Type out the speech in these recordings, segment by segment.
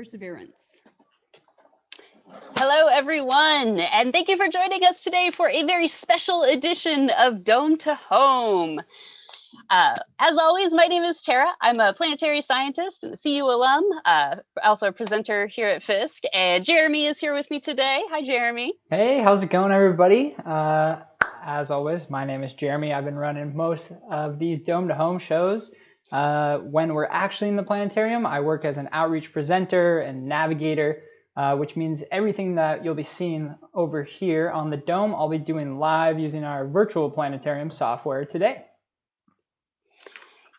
perseverance. Hello, everyone, and thank you for joining us today for a very special edition of Dome to Home. As always, my name is Tara. I'm a planetary scientist and a CU alum, also a presenter here at Fiske, and Jeremy is here with me today. Hi, Jeremy. Hey, how's it going, everybody? As always, my name is Jeremy. I've been running most of these Dome to Home shows. When we're actually in the planetarium, I work as an outreach presenter and navigator, which means everything that you'll be seeing over here on the Dome, I'll be doing live using our virtual planetarium software today.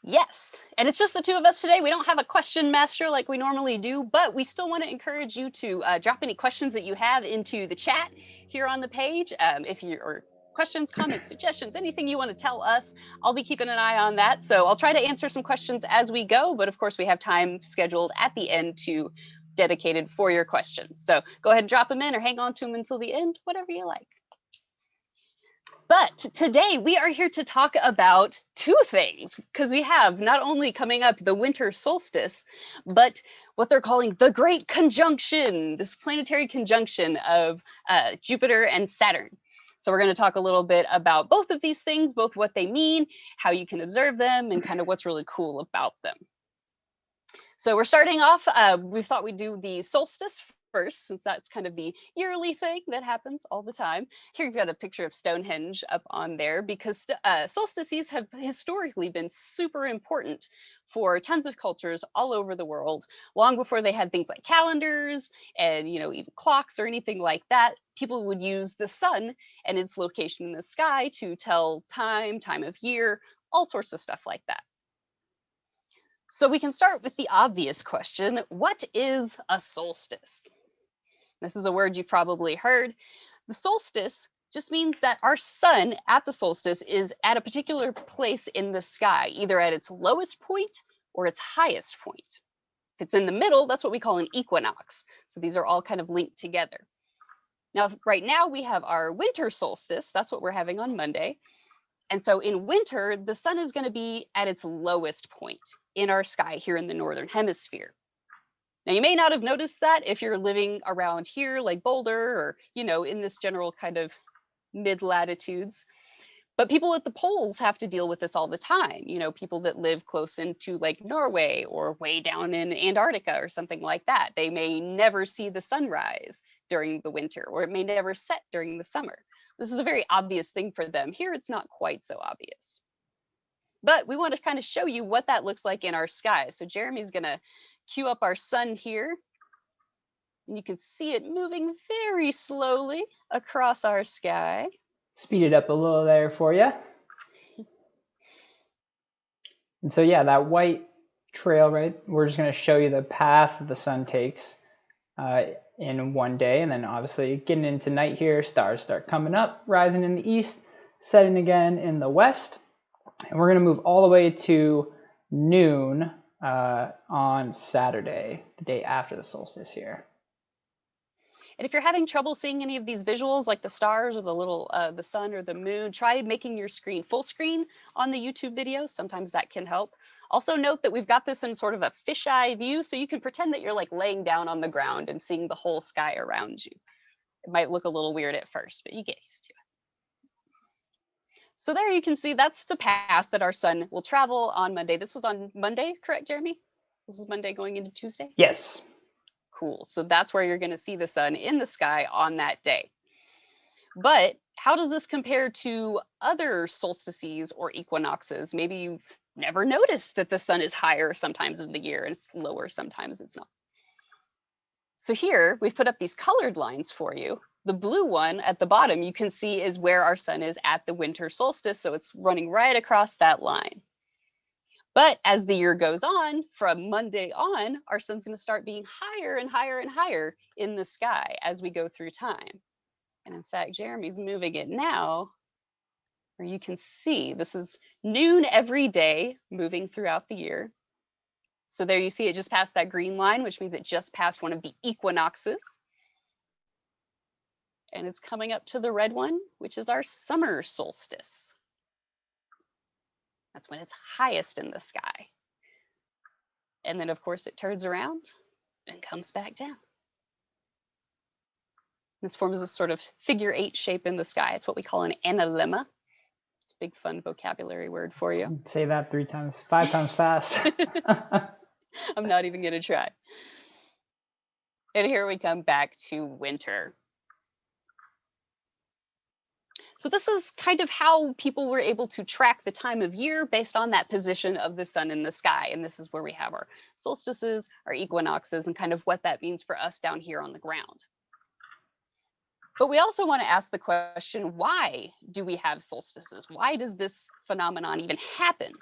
Yes, and it's just the two of us today. We don't have a question master like we normally do, but we still want to encourage you to drop any questions that you have into the chat here on the page. Or questions, comments, suggestions, anything you want to tell us, I'll be keeping an eye on that. So I'll try to answer some questions as we go, but of course we have time scheduled at the end to dedicated for your questions. So go ahead and drop them in or hang on to them until the end, whatever you like. But today we are here to talk about two things, because we have not only coming up the winter solstice, but what they're calling the Great Conjunction, this planetary conjunction of Jupiter and Saturn. So we're going to talk a little bit about both of these things, both what they mean, how you can observe them, and kind of what's really cool about them. So we're starting off, we thought we'd do the solstice first, since that's kind of the yearly thing that happens all the time. Here you've got a picture of Stonehenge up on there, because solstices have historically been super important for tons of cultures all over the world. Long before they had things like calendars and even clocks or anything like that, people would use the sun and its location in the sky to tell time of year, all sorts of stuff like that. So we can start with the obvious question: what is a solstice? This is a word you've probably heard. The solstice just means that our sun at the solstice is at a particular place in the sky, either at its lowest point or its highest point. If it's in the middle, that's what we call an equinox. So these are all kind of linked together. Now, right now we have our winter solstice. That's what we're having on Monday. And so in winter, the sun is going to be at its lowest point in our sky here in the Northern Hemisphere. Now, you may not have noticed that if you're living around here, like Boulder, or, in this general kind of mid-latitudes. But people at the poles have to deal with this all the time. People that live close into like Norway or way down in Antarctica or something like that. They may never see the sunrise during the winter, or it may never set during the summer. This is a very obvious thing for them. Here, it's not quite so obvious. But we want to kind of show you what that looks like in our sky. So Jeremy's going to cue up our sun here. And you can see it moving very slowly across our sky. Speed it up a little there for you. And so yeah, that white trail, right? We're just going to show you the path the sun takes in one day. And then obviously getting into night here, stars start coming up, rising in the east, setting again in the west. And we're going to move all the way to noon on Saturday, the day after the solstice here. And if you're having trouble seeing any of these visuals, like the stars or the little the sun or the moon, try making your screen full screen on the YouTube video. Sometimes that can help. Also note that we've got this in sort of a fisheye view, so you can pretend that you're like laying down on the ground and seeing the whole sky around you. It might look a little weird at first, but you get used to it. So there you can see that's the path that our sun will travel on Monday. This was on Monday, correct, Jeremy? This is Monday going into Tuesday? Yes. Cool. So that's where you're going to see the sun in the sky on that day. But how does this compare to other solstices or equinoxes? Maybe you've never noticed that the sun is higher sometimes in the year and it's lower sometimes it's not. So here we've put up these colored lines for you. The blue one at the bottom you can see is where our sun is at the winter solstice. So it's running right across that line. But as the year goes on, from Monday on, our sun's going to start being higher and higher and higher in the sky as we go through time. And in fact, Jeremy's moving it now, where you can see this is noon every day moving throughout the year. So there you see it just passed that green line, which means it just passed one of the equinoxes. And it's coming up to the red one, which is our summer solstice. That's when it's highest in the sky. And then, of course, it turns around and comes back down. This forms a sort of figure 8 shape in the sky. It's what we call an analemma. It's a big fun vocabulary word for you. Say that 5 times fast. I'm not even going to try. And here we come back to winter. So this is kind of how people were able to track the time of year based on that position of the sun in the sky. And this is where we have our solstices, our equinoxes, and kind of what that means for us down here on the ground. But we also want to ask the question, why do we have solstices? Why does this phenomenon even happen?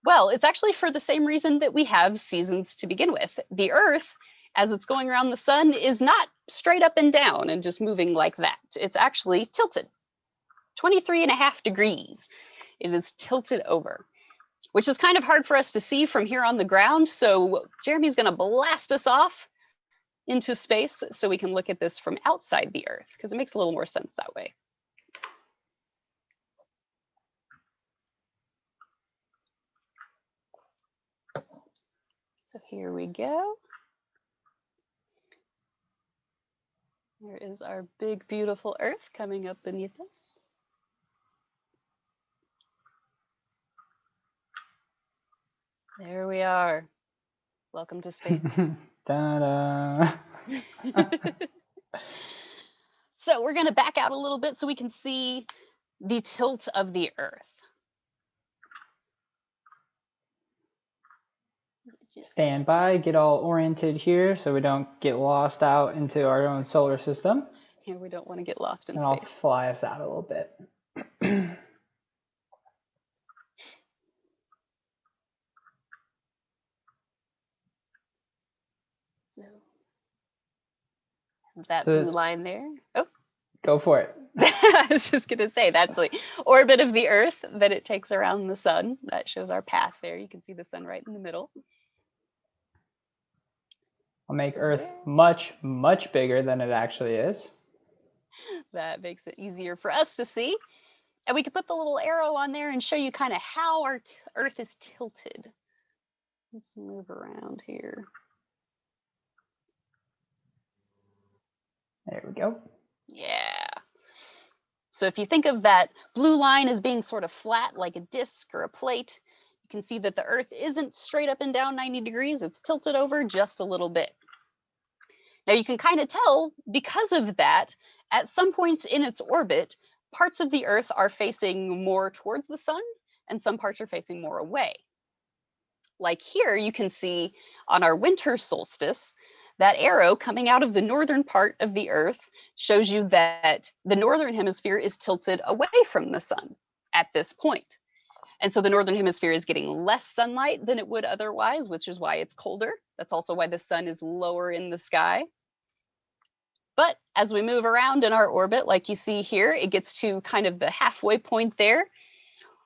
Well, it's actually for the same reason that we have seasons to begin with. The Earth, as it's going around the sun, is not straight up and down and just moving like that. It's actually tilted, 23.5 degrees. It is tilted over, which is kind of hard for us to see from here on the ground. So Jeremy's going to blast us off into space so we can look at this from outside the Earth, because it makes a little more sense that way. So here we go. There is our big, beautiful Earth coming up beneath us. There we are. Welcome to space. Ta-da. So we're going to back out a little bit so we can see the tilt of the Earth. Stand by, get all oriented here so we don't get lost out into our own solar system. Yeah, we don't want to get lost in and space. I'll fly us out a little bit. So that blue line there. Oh, go for it. I was just going to say that's the orbit of the Earth that it takes around the sun. That shows our path there. You can see the sun right in the middle. I'll make Earth much, much bigger than it actually is. That makes it easier for us to see. And we could put the little arrow on there and show you kind of how our Earth is tilted. Let's move around here. There we go. Yeah. So if you think of that blue line as being sort of flat like a disc or a plate, you can see that the Earth isn't straight up and down 90 degrees. It's tilted over just a little bit. Now you can kind of tell because of that, at some points in its orbit, parts of the Earth are facing more towards the sun and some parts are facing more away. Like here, you can see on our winter solstice, that arrow coming out of the northern part of the Earth shows you that the northern hemisphere is tilted away from the sun at this point. And so the northern hemisphere is getting less sunlight than it would otherwise, which is why it's colder. That's also why the sun is lower in the sky. But as we move around in our orbit, like you see here, it gets to kind of the halfway point there,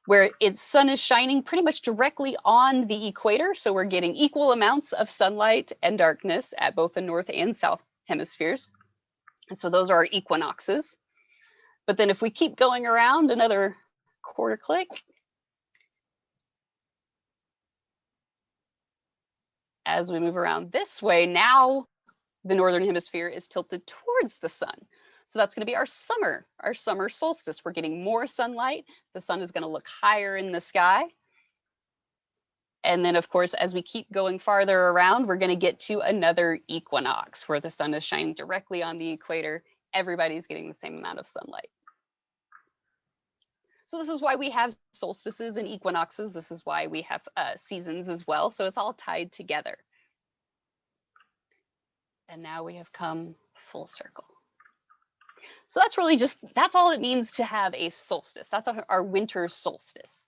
where its sun is shining pretty much directly on the equator. So we're getting equal amounts of sunlight and darkness at both the north and south hemispheres. And so those are our equinoxes. But then if we keep going around another quarter click, as we move around this way, now the northern hemisphere is tilted towards the sun. So that's going to be our summer solstice. We're getting more sunlight. The sun is going to look higher in the sky. And then, of course, as we keep going farther around, we're going to get to another equinox where the sun is shining directly on the equator. Everybody's getting the same amount of sunlight. So this is why we have solstices and equinoxes. This is why we have seasons as well. So it's all tied together. And now we have come full circle. So that's really that's all it means to have a solstice. That's our winter solstice.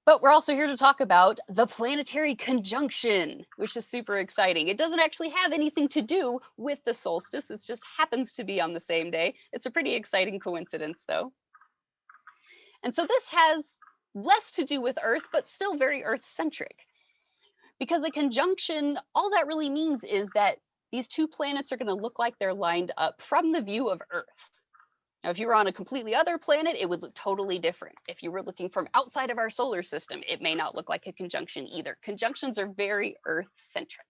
But we're also here to talk about the planetary conjunction, which is super exciting. It doesn't actually have anything to do with the solstice. It just happens to be on the same day. It's a pretty exciting coincidence, though. And so this has less to do with Earth, but still very Earth-centric. Because a conjunction, all that really means is that these two planets are going to look like they're lined up from the view of Earth. Now, if you were on a completely other planet, it would look totally different. If you were looking from outside of our solar system, it may not look like a conjunction either. Conjunctions are very Earth-centric.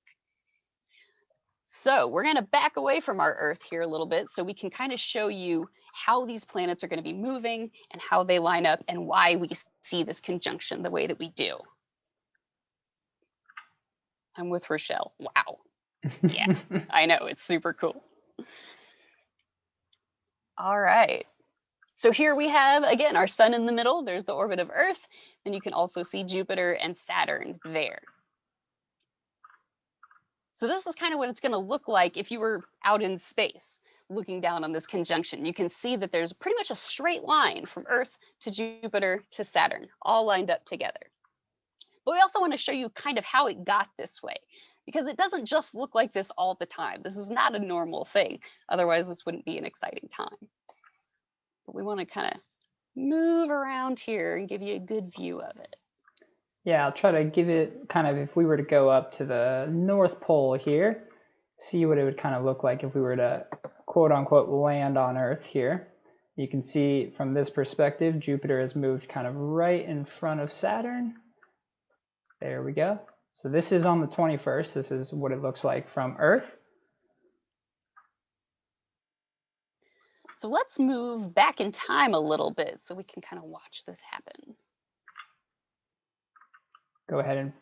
So we're going to back away from our Earth here a little bit so we can kind of show you how these planets are going to be moving and how they line up and why we see this conjunction the way that we do. I'm with Rochelle. Wow. Yeah, I know, it's super cool. All right. So here we have, again, our sun in the middle. There's the orbit of Earth. And you can also see Jupiter and Saturn there. So this is kind of what it's going to look like if you were out in space looking down on this conjunction. You can see that there's pretty much a straight line from Earth to Jupiter to Saturn, all lined up together. But we also want to show you kind of how it got this way, because it doesn't just look like this all the time. This is not a normal thing. Otherwise, this wouldn't be an exciting time. But we want to kind of move around here and give you a good view of it. Yeah, I'll try to give it kind of, if we were to go up to the North Pole here, see what it would kind of look like if we were to quote unquote land on Earth here. You can see from this perspective, Jupiter has moved kind of right in front of Saturn. There we go. So this is on the 21st. This is what it looks like from Earth. So let's move back in time a little bit so we can kind of watch this happen. Go ahead and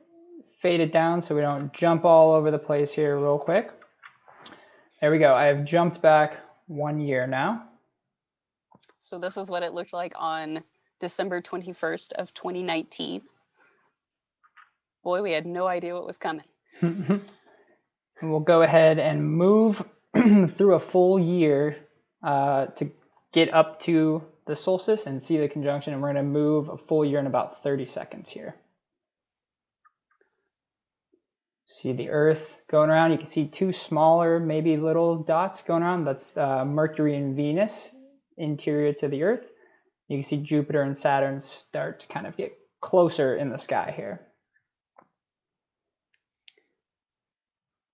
fade it down so we don't jump all over the place here real quick. There we go. I have jumped back 1 year now. So this is what it looked like on December 21st of 2019. Boy, we had no idea what was coming. And we'll go ahead and move through a full year to get up to the solstice and see the conjunction. And we're going to move a full year in about 30 seconds here. See the Earth going around. You can see two smaller, maybe little dots going around. That's Mercury and Venus, interior to the Earth. You can see Jupiter and Saturn start to kind of get closer in the sky here.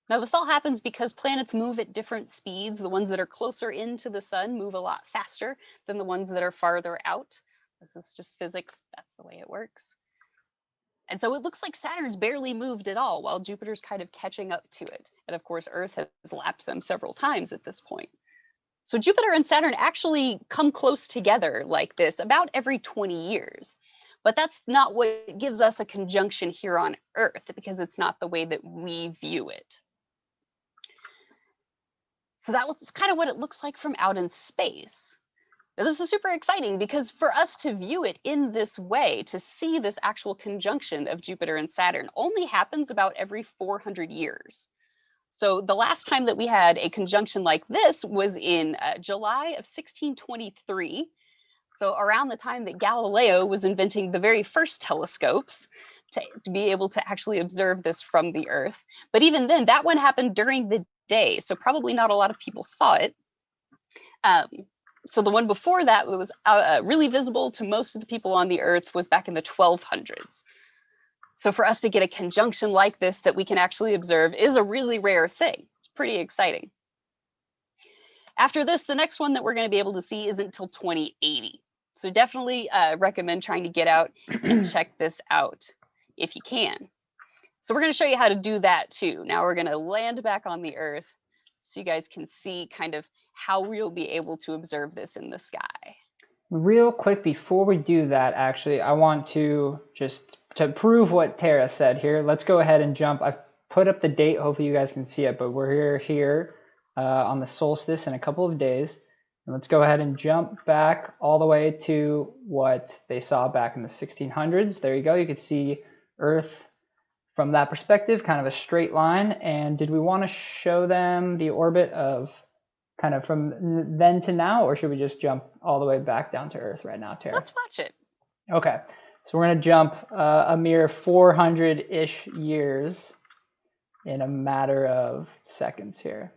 Now, this all happens because planets move at different speeds. The ones that are closer into the sun move a lot faster than the ones that are farther out. This is just physics. That's the way it works. And so it looks like Saturn's barely moved at all, while Jupiter's kind of catching up to it. And of course, Earth has lapped them several times at this point. So Jupiter and Saturn actually come close together like this about every 20 years. But that's not what gives us a conjunction here on Earth, because it's not the way that we view it. So that was kind of what it looks like from out in space. Now, this is super exciting because for us to view it in this way, to see this actual conjunction of Jupiter and Saturn, only happens about every 400 years. So the last time that we had a conjunction like this was in July of 1623. So around the time that Galileo was inventing the very first telescopes to be able to actually observe this from the Earth. But even then, that one happened during the day, so probably not a lot of people saw it. So the one before that was really visible to most of the people on the Earth was back in the 1200s. So for us to get a conjunction like this that we can actually observe is a really rare thing. It's pretty exciting. After this, the next one that we're going to be able to see isn't until 2080. So definitely recommend trying to get out and check this out if you can. So we're going to show you how to do that too. Now we're going to land back on the Earth so you guys can see kind of how we'll be able to observe this in the sky. Real quick, before we do that, actually, I want to just to prove what Tara said here. Let's go ahead and jump. I've put up the date. Hopefully you guys can see it, but we're here on the solstice in a couple of days. And let's go ahead and jump back all the way to what they saw back in the 1600s. There you go. You could see Earth from that perspective, kind of a straight line. And did we want to show them the orbit of kind of from then to now, or should we just jump all the way back down to Earth right now, Tara? Let's watch it. Okay, so we're going to jump a mere 400-ish years in a matter of seconds here.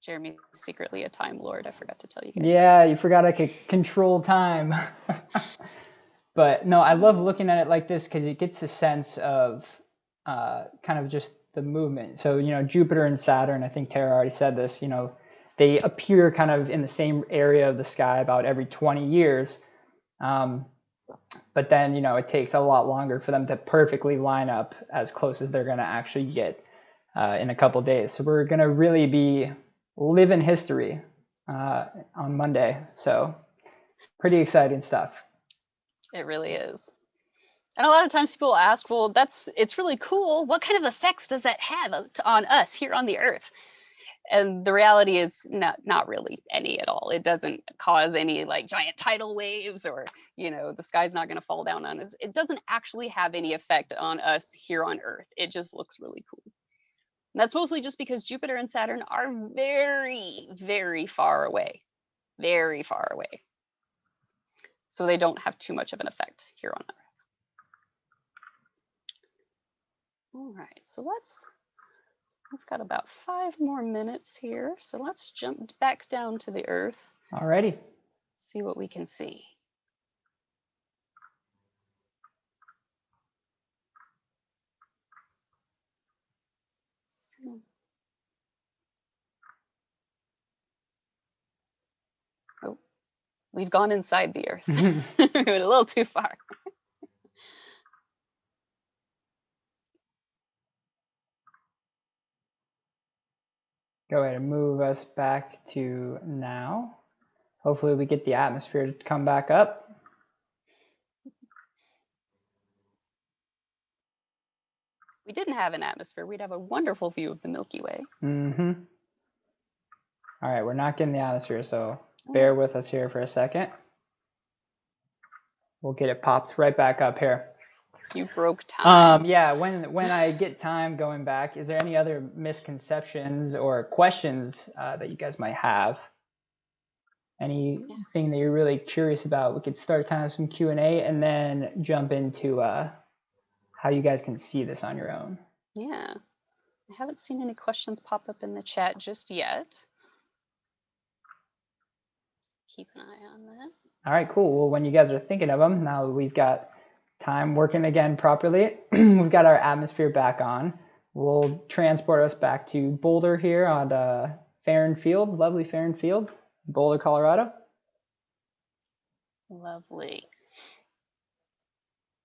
Jeremy's secretly a Time Lord. I forgot to tell you guys. Yeah, you forgot I could control time. But no, I love looking at it like this because it gets a sense of kind of just the movement. So, you know, Jupiter and Saturn, I think Tara already said this, you know, they appear kind of in the same area of the sky about every 20 years. But then, you know, it takes a lot longer for them to perfectly line up as close as they're going to actually get in a couple days. So we're going to really be living history on Monday. So pretty exciting stuff. It really is. And a lot of times people ask, well, it's really cool. What kind of effects does that have on us here on the Earth? And the reality is not really any at all. It doesn't cause any like giant tidal waves, or, you know, the sky's not going to fall down on us. It doesn't actually have any effect on us here on Earth. It just looks really cool. And that's mostly just because Jupiter and Saturn are very, very far away. Very far away. So they don't have too much of an effect here on Earth. All right, so we've got about 5 more minutes here. So let's jump back down to the Earth. Alrighty. See what we can see. Oh, we've gone inside the Earth. We went a little too far. Go ahead and move us back to now. Hopefully we get the atmosphere to come back up. If we didn't have an atmosphere, we'd have a wonderful view of the Milky Way. Mm-hmm. All right, we're not getting the atmosphere, so bear with us here for a second. We'll get it popped right back up here. You broke time. Yeah, when I get time going back, is there any other misconceptions or questions that you guys might have? Anything that you're really curious about? We could start kind of some Q&A and then jump into how you guys can see this on your own. Yeah, I haven't seen any questions pop up in the chat just yet. Keep an eye on that. All right, cool. Well, when you guys are thinking of them, now that we've got time working again properly, we've got our atmosphere back on. We'll transport us back to Boulder here on Farron Field, lovely Farron Field, Boulder, Colorado. Lovely.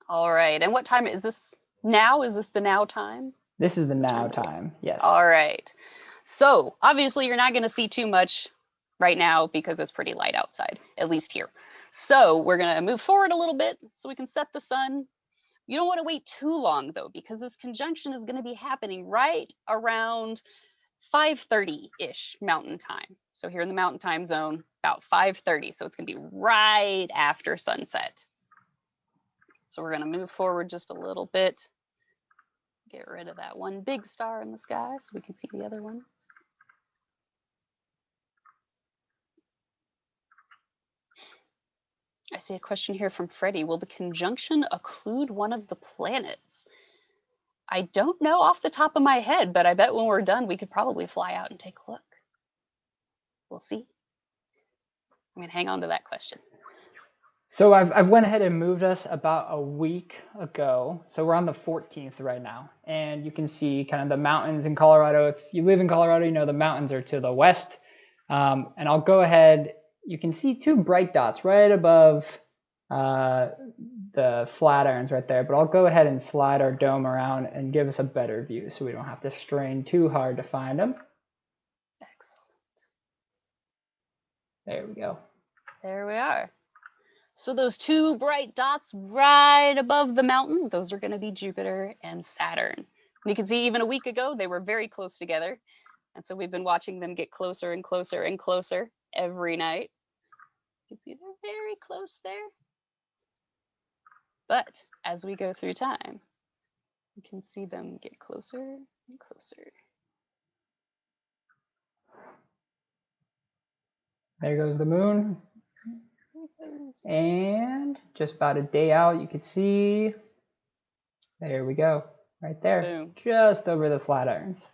All right, and what time is this now? Is this the now time? This is the now time, yes. All right. So obviously you're not going to see too much right now because it's pretty light outside, at least here. So we're going to move forward a little bit so we can set the sun. You don't want to wait too long, though, because this conjunction is going to be happening right around 5:30-ish Mountain Time. So here in the Mountain Time Zone, about 5:30. So it's going to be right after sunset. So we're going to move forward just a little bit. Get rid of that one big star in the sky so we can see the other ones. I see a question here from Freddie. Will the conjunction occlude one of the planets? I don't know off the top of my head, but I bet when we're done, we could probably fly out and take a look. We'll see. I'm going to hang on to that question. So I've went ahead and moved us about a week ago. So we're on the 14th right now. And you can see kind of the mountains in Colorado. If you live in Colorado, you know the mountains are to the west. And I'll go ahead. You can see 2 bright dots right above the Flatirons right there. But I'll go ahead and slide our dome around and give us a better view so we don't have to strain too hard to find them. Excellent. There we go. There we are. So those 2 bright dots right above the mountains, those are going to be Jupiter and Saturn. And you can see even a week ago, they were very close together. And so we've been watching them get closer and closer and closer every night. You can see they're very close there. But as we go through time, you can see them get closer and closer. There goes the moon. And just about a day out, you can see, there we go, right there. Boom. Just over the Flatirons.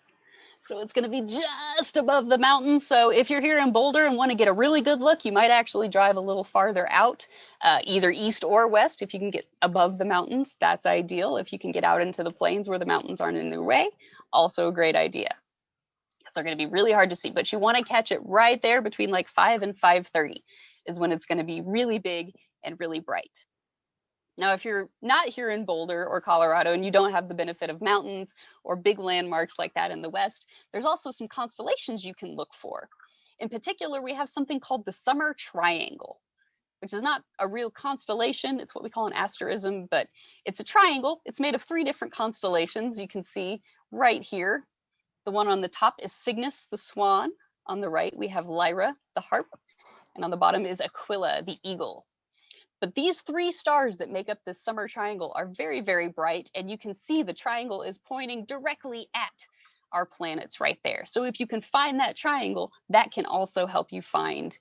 So it's going to be just above the mountains. So if you're here in Boulder and want to get a really good look, you might actually drive a little farther out, either east or west. If you can get above the mountains, that's ideal. If you can get out into the plains where the mountains aren't in the way, also a great idea. they're going to be really hard to see, but you want to catch it right there between like 5 and 5:30 is when it's going to be really big and really bright. Now, if you're not here in Boulder or Colorado and you don't have the benefit of mountains or big landmarks like that in the West, there's also some constellations you can look for. In particular, we have something called the Summer Triangle, which is not a real constellation. It's what we call an asterism, but it's a triangle. It's made of 3 different constellations. You can see right here. The one on the top is Cygnus, the swan. On the right, we have Lyra, the harp. And on the bottom is Aquila, the eagle. But these 3 stars that make up this summer triangle are very, very bright. And you can see the triangle is pointing directly at our planets right there. So if you can find that triangle, that can also help you find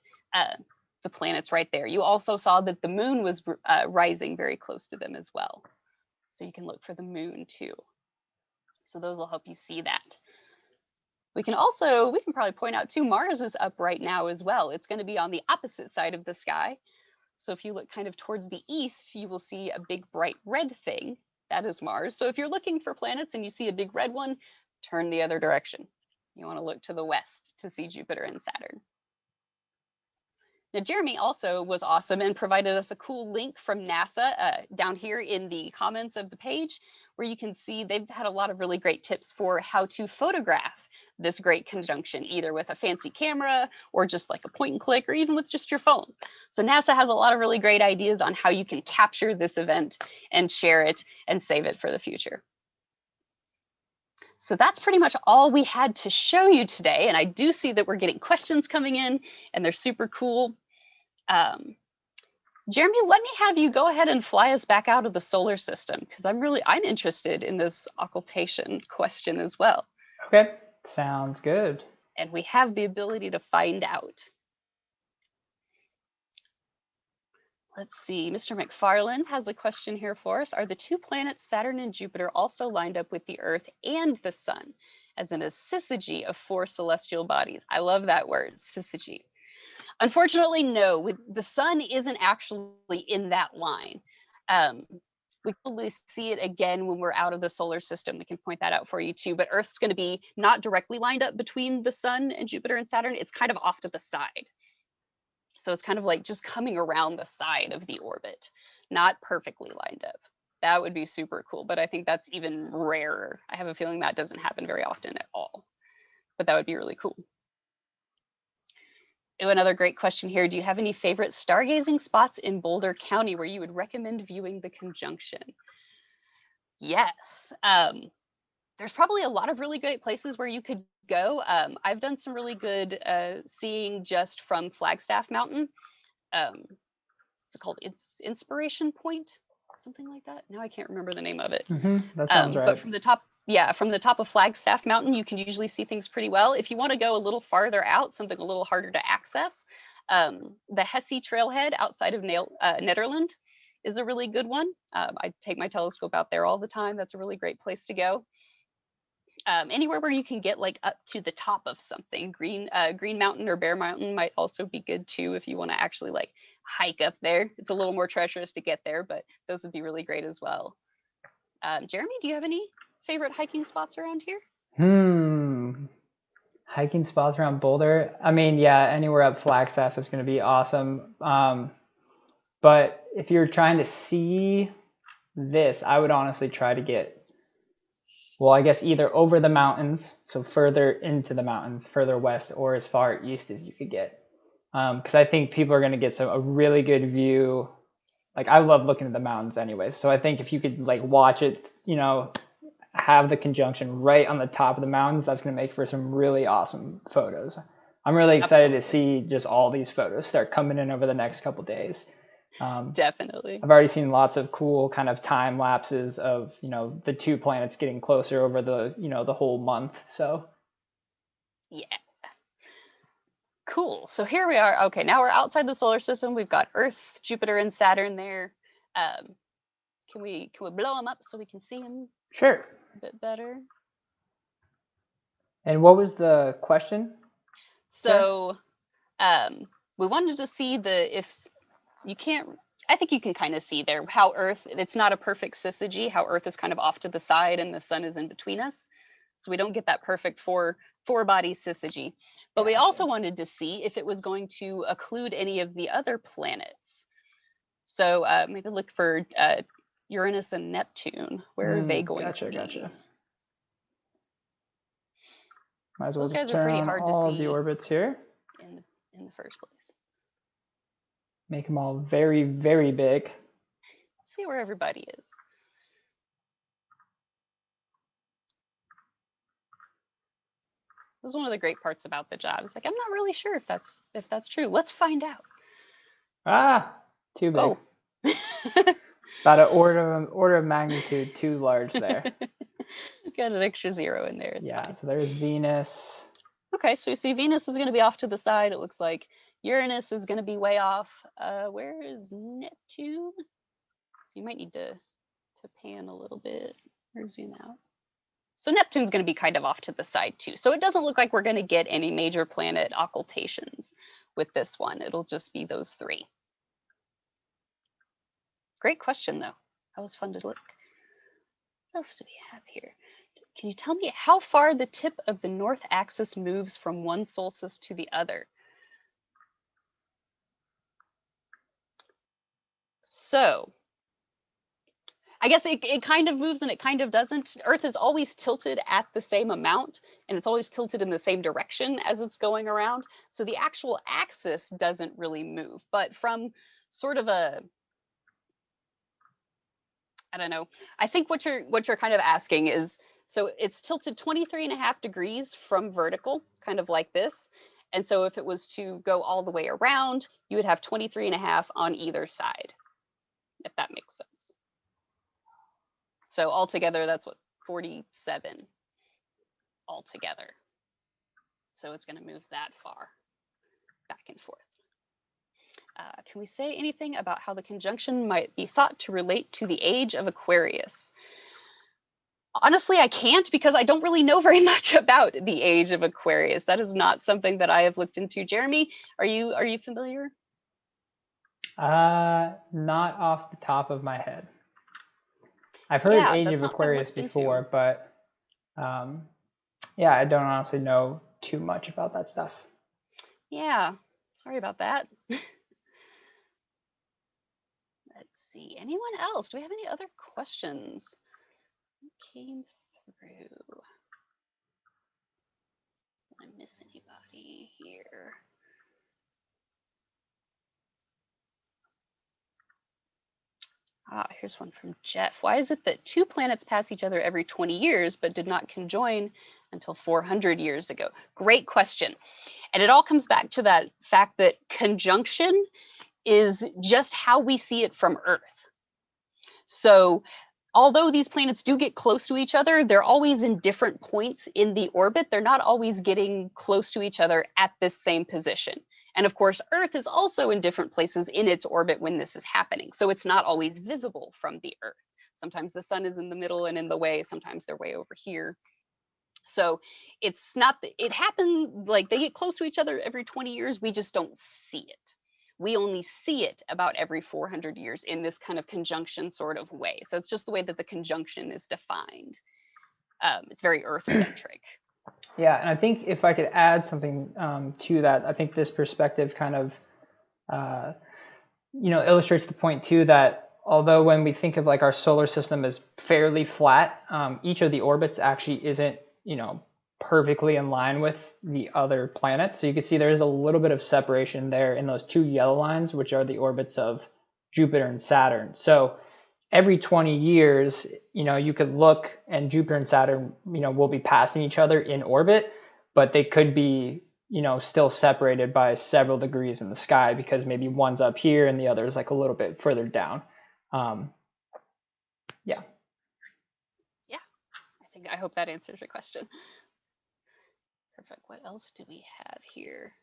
the planets right there. You also saw that the moon was rising very close to them as well. So you can look for the moon too. So those will help you see that. We can probably point out too, Mars is up right now as well. It's going to be on the opposite side of the sky. So if you look kind of towards the east, you will see a big bright red thing. That is Mars. So if you're looking for planets and you see a big red one, turn the other direction. You want to look to the west to see Jupiter and Saturn. Now, Jeremy also was awesome and provided us a cool link from NASA down here in the comments of the page, where you can see they've had a lot of really great tips for how to photograph this great conjunction, either with a fancy camera or just like a point and click, or even with just your phone. So NASA has a lot of really great ideas on how you can capture this event and share it and save it for the future. So that's pretty much all we had to show you today. And I do see that we're getting questions coming in and they're super cool. Jeremy, let me have you go ahead and fly us back out of the solar system, because I'm interested in this occultation question as well. Okay, sounds good. And we have the ability to find out. Let's see, Mr. McFarland has a question here for us. Are the 2 planets, Saturn and Jupiter, also lined up with the Earth and the Sun, as in a syzygy of 4 celestial bodies? I love that word, syzygy. Unfortunately, no. The Sun isn't actually in that line. We probably see it again when we're out of the solar system. We can point that out for you too. But Earth's going to be not directly lined up between the Sun and Jupiter and Saturn. It's kind of off to the side. So it's kind of like just coming around the side of the orbit, not perfectly lined up. That would be super cool, but I think that's even rarer. I have a feeling that doesn't happen very often at all, but that would be really cool. Oh, another great question here. Do you have any favorite stargazing spots in Boulder County where you would recommend viewing the conjunction? Yes. There's probably a lot of really great places where you could go. I've done some really good seeing just from Flagstaff Mountain. What's it called? It's Inspiration Point, something like that. Now I can't remember the name of it. That sounds right. But from the top of Flagstaff Mountain, you can usually see things pretty well. If you want to go a little farther out, something a little harder to access, the Hesse Trailhead outside of Nederland is a really good one. I take my telescope out there all the time. That's a really great place to go. Anywhere where you can get like up to the top of something. Green Mountain or Bear Mountain might also be good too if you want to actually like hike up there. It's a little more treacherous to get there, but those would be really great as well. Jeremy, do you have any favorite hiking spots around here? Hiking spots around Boulder? I mean, yeah, anywhere up Flagstaff is going to be awesome. But if you're trying to see this, I would honestly try to get, well, I guess either over the mountains, so further into the mountains, further west, or as far east as you could get. Because I think people are going to get a really good view. Like, I love looking at the mountains anyways. So I think if you could like watch it, have the conjunction right on the top of the mountains, that's going to make for some really awesome photos. I'm really excited to see just all these photos start coming in over the next couple days. Definitely. I've already seen lots of cool kind of time lapses of, the 2 planets getting closer over the, the whole month. So. Yeah. Cool. So here we are. Okay, now we're outside the solar system. We've got Earth, Jupiter, and Saturn there. Can we blow them up so we can see them? Sure. A bit better. And what was the question? So, we wanted to see I think you can kind of see there how Earth, it's not a perfect syzygy, how Earth is kind of off to the side and the sun is in between us. So we don't get that perfect four-body syzygy. But we also wanted to see if it was going to occlude any of the other planets. So maybe look for Uranus and Neptune. Where are they going to be? Gotcha. Might as well Those guys turn are pretty on hard all to of see the orbits here. in the first place. Make them all very, very big. Let's see where everybody is. This is one of the great parts about the job. It's like, I'm not really sure if that's true. Let's find out. Ah, too big. Oh. About an order of magnitude too large there. Got an extra 0 in there. It's fine. So there's Venus. Okay, so we see Venus is going to be off to the side. It looks like Uranus is going to be way off. Where is Neptune? So you might need to pan a little bit or zoom out. So Neptune's going to be kind of off to the side too. So it doesn't look like we're going to get any major planet occultations with this one. It'll just be those 3. Great question though. That was fun to look. What else do we have here? Can you tell me how far the tip of the north axis moves from one solstice to the other? So I guess it kind of moves and it kind of doesn't. Earth is always tilted at the same amount, and it's always tilted in the same direction as it's going around. So the actual axis doesn't really move, but from sort of a, I don't know. I think what you're kind of asking is, so it's tilted 23.5 degrees from vertical, kind of like this. And so if it was to go all the way around, you would have 23.5 on either side, if that makes sense. So altogether, that's what, 47 altogether. So it's going to move that far back and forth. Can we say anything about how the conjunction might be thought to relate to the age of Aquarius? Honestly, I can't, because I don't really know very much about the age of Aquarius. That is not something that I have looked into. Jeremy, are you familiar? Not off the top of my head. I've heard age of Aquarius before, but yeah, I don't honestly know too much about that stuff. Yeah, sorry about that. Let's see, anyone else? Do we have any other questions? Who came through? Did I miss anybody here? Here's one from Jeff. Why is it that 2 planets pass each other every 20 years, but did not conjoin until 400 years ago? Great question. And it all comes back to that fact that conjunction is just how we see it from Earth. So although these planets do get close to each other, they're always in different points in the orbit. They're not always getting close to each other at this same position. And of course, Earth is also in different places in its orbit when this is happening. So it's not always visible from the Earth. Sometimes the sun is in the middle and in the way, sometimes they're way over here. So it's not, it happens, like they get close to each other every 20 years, we just don't see it. We only see it about every 400 years in this kind of conjunction sort of way. So it's just the way that the conjunction is defined. It's very Earth-centric. Yeah, and I think if I could add something to that, I think this perspective kind of, illustrates the point too that although when we think of like our solar system as fairly flat, each of the orbits actually isn't, perfectly in line with the other planets. So you can see there's a little bit of separation there in those 2 yellow lines, which are the orbits of Jupiter and Saturn. So every 20 years, you could look and Jupiter and Saturn, will be passing each other in orbit, but they could be, still separated by several degrees in the sky because maybe one's up here and the other is like a little bit further down. Yeah. I hope that answers your question. Perfect. What else do we have here?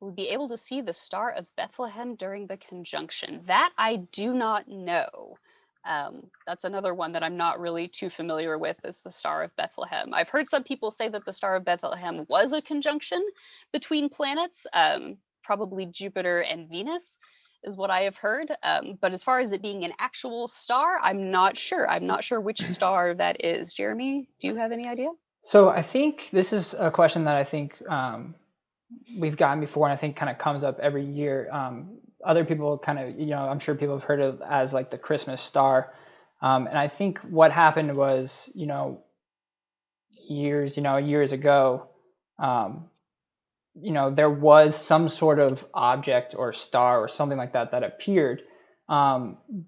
We'll be able to see the Star of Bethlehem during the conjunction. That I do not know. That's another one that I'm not really too familiar with, is the Star of Bethlehem. I've heard some people say that the Star of Bethlehem was a conjunction between planets, probably Jupiter and Venus. is what I have heard. But as far as it being an actual star, I'm not sure. I'm not sure which star that is. Jeremy, do you have any idea? So I think this is a question that I think we've gotten before, and I think kind of comes up every year. Other people kind of, I'm sure people have heard of as like the Christmas star. And I think what happened was, years ago, there was some sort of object or star or something like that that appeared.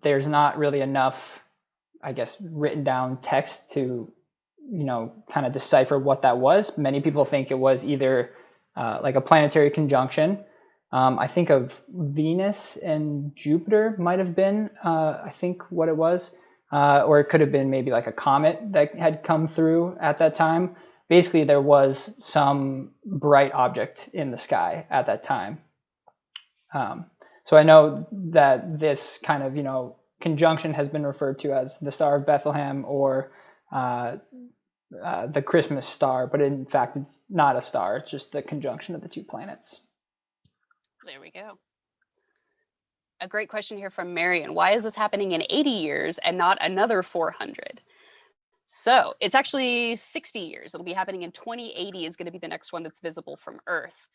There's not really enough, I guess, written down text to, kind of decipher what that was. Many people think it was either like a planetary conjunction. I think of Venus and Jupiter might have been, I think, what it was. Or it could have been maybe like a comet that had come through at that time. Basically, there was some bright object in the sky at that time. So I know that this kind of, conjunction has been referred to as the Star of Bethlehem or the Christmas star, but in fact, it's not a star. It's just the conjunction of the two planets. There we go. A great question here from Marion. Why is this happening in 80 years and not another 400? So it's actually 60 years. It'll be happening in 2080 is going to be the next one that's visible from Earth.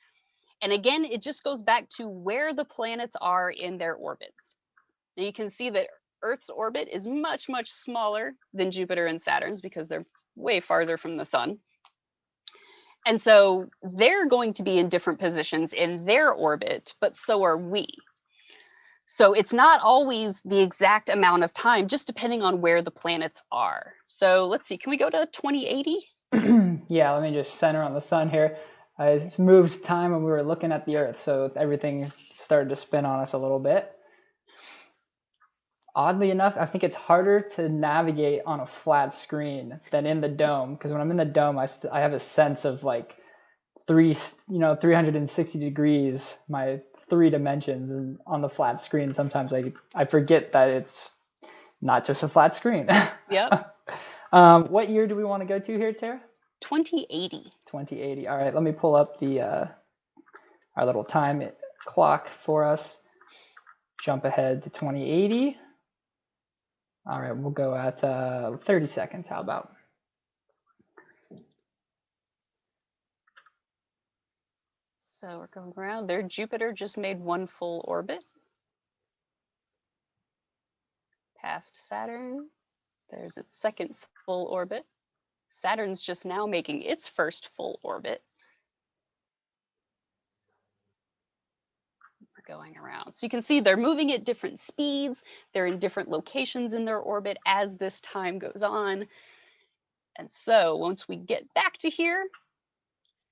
And again, it just goes back to where the planets are in their orbits. Now you can see that Earth's orbit is much, much smaller than Jupiter and Saturn's because they're way farther from the sun. And so they're going to be in different positions in their orbit, but so are we. So it's not always the exact amount of time, just depending on where the planets are. So let's see, can we go to 2080? Yeah, let me just center on the sun here. I moved time when we were looking at the Earth, so everything started to spin on us a little bit. Oddly enough, I think it's harder to navigate on a flat screen than in the dome, because when I'm in the dome, I have a sense of like 360 degrees, my 3 dimensions, and on the flat screen, sometimes I forget that it's not just a flat screen. Yep. What year do we want to go to here, Tara? 2080. 2080. All right, let me pull up the our little time clock for us. Jump ahead to 2080. All right, we'll go at 30 seconds. How about? So we're going around there. Jupiter just made one full orbit. Past Saturn. There's its second full orbit. Saturn's just now making its first full orbit. We're going around. So you can see they're moving at different speeds. They're in different locations in their orbit as this time goes on. And so once we get back to here,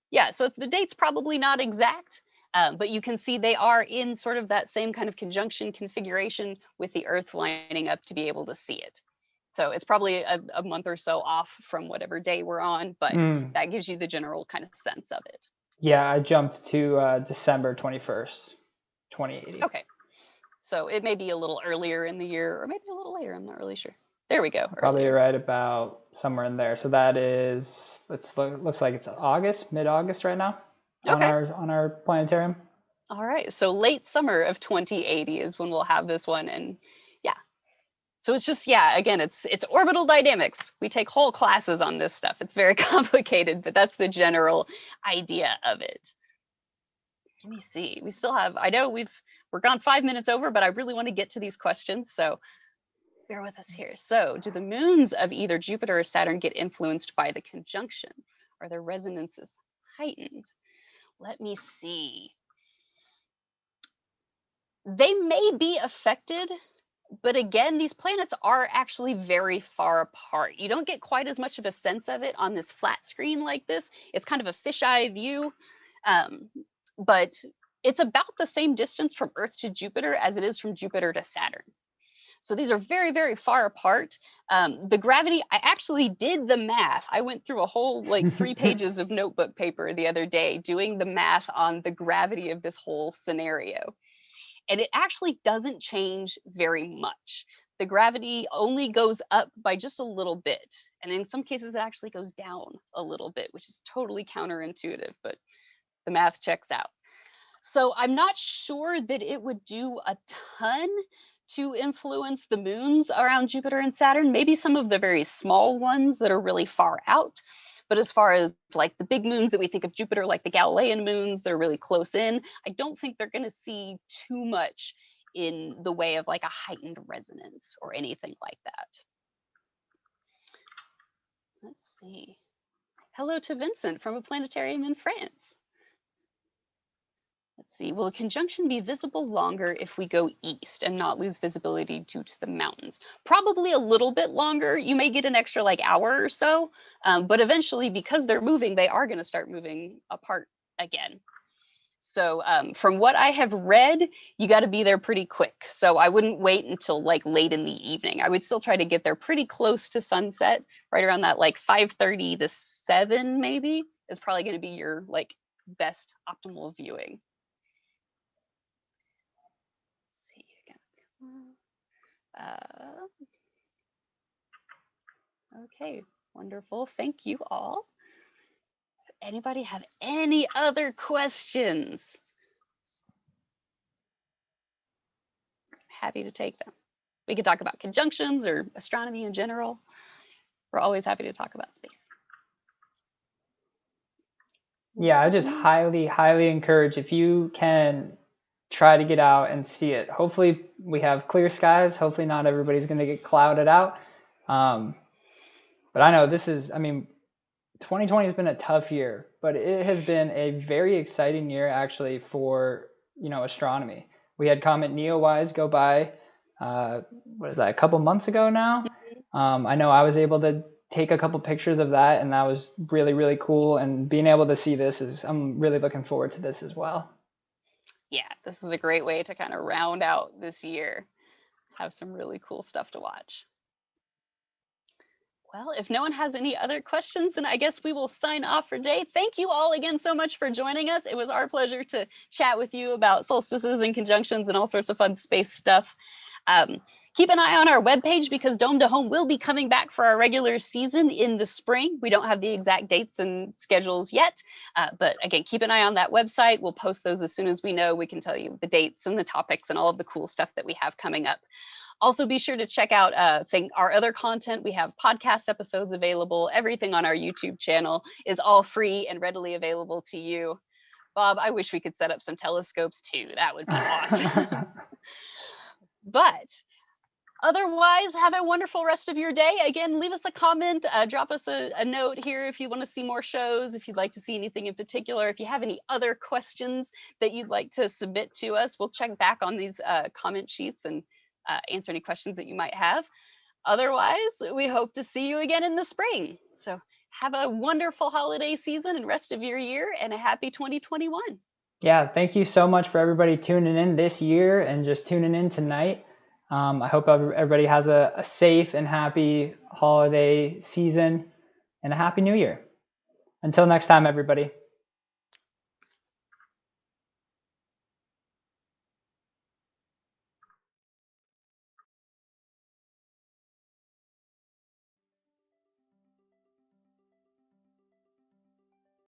yeah, so the date's probably not exact, but you can see they are in sort of that same kind of conjunction configuration with the Earth lining up to be able to see it. So it's probably a month or so off from whatever day we're on, but that gives you the general kind of sense of it. Yeah, I jumped to December 21st, 2080. Okay, so it may be a little earlier in the year, or maybe a little later, I'm not really sure. There we go. Probably earlier. Right about somewhere in there. So that is, looks like it's August, mid-August right now on our planetarium. All right, so late summer of 2080 is when we'll have this one, and yeah. So it's just, yeah, again, it's orbital dynamics. We take whole classes on this stuff. It's very complicated, but that's the general idea of it. Let me see. We still have, I know we're gone 5 minutes over, but I really want to get to these questions, so bear with us here. So do the moons of either Jupiter or Saturn get influenced by the conjunction? Are their resonances heightened? Let me see. They may be affected, but again, these planets are actually very far apart. You don't get quite as much of a sense of it on this flat screen like this. It's kind of a fisheye view, but it's about the same distance from Earth to Jupiter as it is from Jupiter to Saturn. So these are very, very far apart. The gravity, I actually did the math. I went through a whole 3 pages of notebook paper the other day doing the math on the gravity of this whole scenario. And it actually doesn't change very much. The gravity only goes up by just a little bit. And in some cases, it actually goes down a little bit, which is totally counterintuitive, but the math checks out. So I'm not sure that it would do a ton to influence the moons around Jupiter and Saturn, maybe some of the very small ones that are really far out. But as far as like the big moons that we think of Jupiter, like the Galilean moons, they're really close in. I don't think they're going to see too much in the way of like a heightened resonance or anything like that. Let's see. Hello to Vincent from a planetarium in France. Let's see, will a conjunction be visible longer if we go east and not lose visibility due to the mountains? Probably a little bit longer. You may get an extra like hour or so, but eventually, because they're moving, they are going to start moving apart again. So from what I have read, you got to be there pretty quick. So I wouldn't wait until like late in the evening. I would still try to get there pretty close to sunset, right around that like 5:30 to 7 maybe is probably going to be your like best optimal viewing. Okay, wonderful. Thank you all. Anybody have any other questions? Happy to take them. We could talk about conjunctions or astronomy in general. We're always happy to talk about space. Yeah, I just highly encourage, if you can, try to get out and see it. Hopefully we have clear skies. Hopefully not everybody's going to get clouded out. But I know 2020 has been a tough year, but it has been a very exciting year actually for, astronomy. We had Comet Neowise go by, a couple months ago now. I know I was able to take a couple pictures of that, and that was really, really cool. And being able to see this I'm really looking forward to this as well. Yeah, this is a great way to kind of round out this year. Have some really cool stuff to watch. Well, if no one has any other questions, then I guess we will sign off for today. Thank you all again so much for joining us. It was our pleasure to chat with you about solstices and conjunctions and all sorts of fun space stuff. Keep an eye on our webpage because Dome to Home will be coming back for our regular season in the spring. We don't have the exact dates and schedules yet, but again, keep an eye on that website. We'll post those as soon as we know. We can tell you the dates and the topics and all of the cool stuff that we have coming up. Also, be sure to check out our other content. We have podcast episodes available. Everything on our YouTube channel is all free and readily available to you. Bob, I wish we could set up some telescopes too. That would be awesome. But otherwise, have a wonderful rest of your day. Again, leave us a comment, drop us a note here if you want to see more shows, if you'd like to see anything in particular. If you have any other questions that you'd like to submit to us, we'll check back on these comment sheets and answer any questions that you might have. Otherwise, we hope to see you again in the spring. So have a wonderful holiday season and rest of your year, and a happy 2021. Yeah, thank you so much for everybody tuning in this year and just tuning in tonight. I hope everybody has a safe and happy holiday season and a happy new year. Until next time, everybody.